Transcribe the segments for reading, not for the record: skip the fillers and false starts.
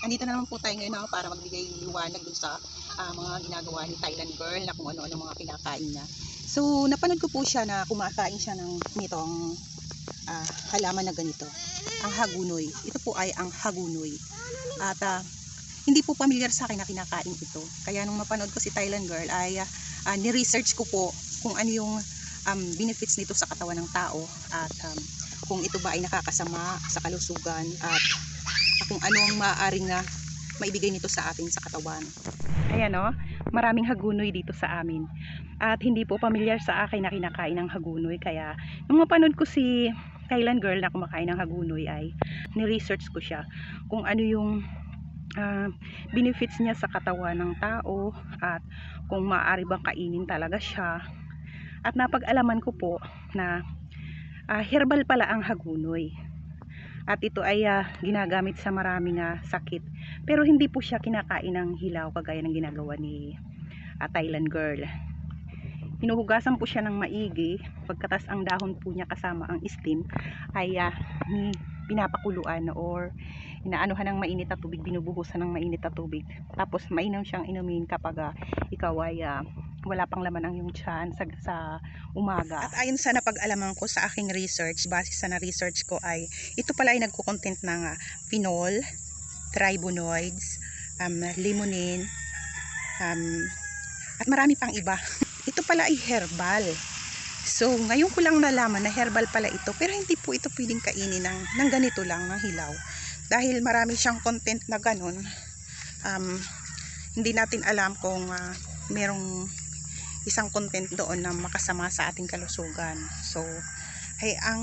Andito na naman po tayo ngayon para magbigay liwanag dun sa mga ginagawa ni Thailand girl na kung ano-ano mga kinakain niya. So, napanood ko po siya na kumakain siya nitong halaman na ganito. Ang hagunoy. Ito po ay ang hagunoy. At hindi po familiar sa akin na kinakain ito. Kaya nung mapanood ko si Thailand girl ay ni-research ko po kung ano yung benefits nito sa katawan ng tao at kung ito ba ay nakakasama sa kalusugan at kung ano ang maaaring maibigay nito sa atin sa katawan. Ayan o, maraming hagunoy dito sa amin. At hindi po familiar sa akin na kinakain ng hagunoy. Kaya nung mapanood ko si Thailand girl na kumakain ng hagunoy ay ni-research ko siya kung ano yung benefits niya sa katawan ng tao at kung maaari bang kainin talaga siya. At napag-alaman ko po na herbal pala ang hagunoy. At ito ay ginagamit sa maraming sakit. Pero hindi po siya kinakain ng hilaw kagaya ng ginagawa ni Thailand girl. Hinuhugasan po siya ng maigi. Pagkatas ang dahon po niya kasama ang steam ay pinapakuluan or inaanuhan ng mainit na tubig, binubuhusan ng mainit na tubig. Tapos mainam siyang inumin kapag ikaw ay wala pang laman ang iyong tiyan sa umaga. At ayon sa napag-alaman ko sa aking research, base sa na-research ko ay ito pala ay nagko-content ng phenol, tribonoids, limonene, at marami pang iba. Ito pala ay herbal. So, ngayon ko lang nalaman na herbal pala ito, pero hindi po ito pwedeng kainin ng ganito lang, ng hilaw. Dahil marami siyang content na ganun, hindi natin alam kung merong isang content doon na makasama sa ating kalusugan. So, ay ang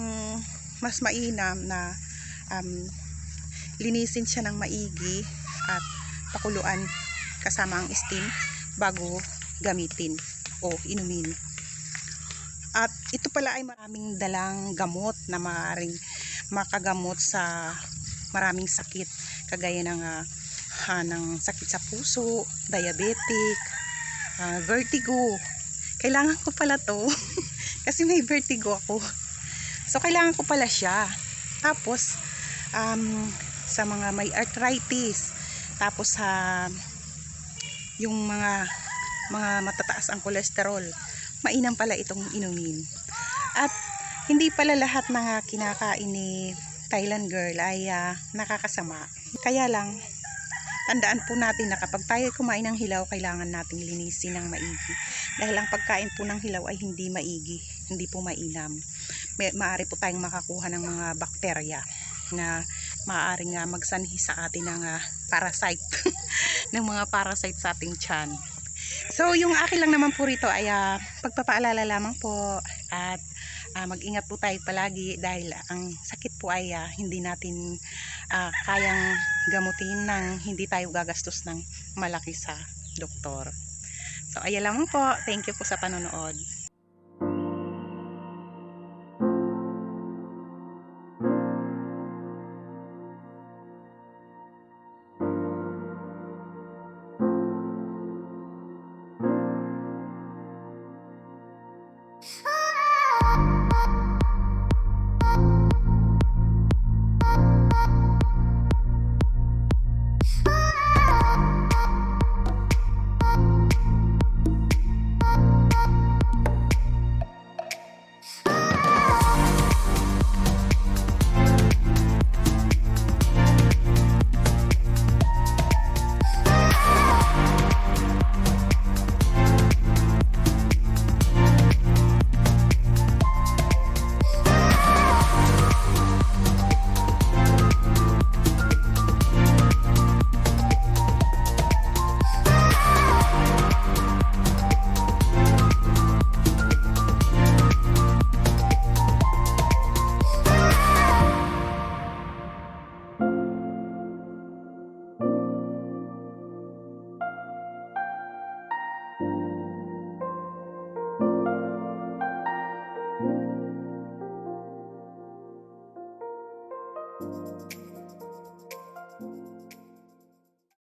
mas mainam na linisin siya ng maigi at pakuluan kasama ang steam bago gamitin o inumin. At ito pala ay maraming dalang gamot na maaaring makagamot sa maraming sakit kagaya ng sakit sa puso, diabetic, vertigo. Kailangan ko pala to kasi may vertigo ako. So kailangan ko pala siya. Tapos sa mga may arthritis, tapos yung mga matataas ang kolesterol, mainam pala itong inumin. At hindi pala lahat ng kinakain ni Thailand girl ay nakakasama. Kaya lang tandaan po natin na kapag tayo kumain ng hilaw, kailangan nating linisin ng maigi. Dahil ang pagkain po ng hilaw ay hindi maigi, hindi po mainam. Maaari po tayong makakuha ng mga bakterya na maaaring magsanhi sa atin ng parasite, ng mga parasite sa ating tiyan. So, yung akin lang naman po rito ay pagpapaalala lamang po at mag-ingat po tayo palagi dahil ang sakit po ay hindi natin kayang gamutin ng hindi tayo gagastos ng malaki sa doktor. So, ayan lamang po. Thank you po sa panonood.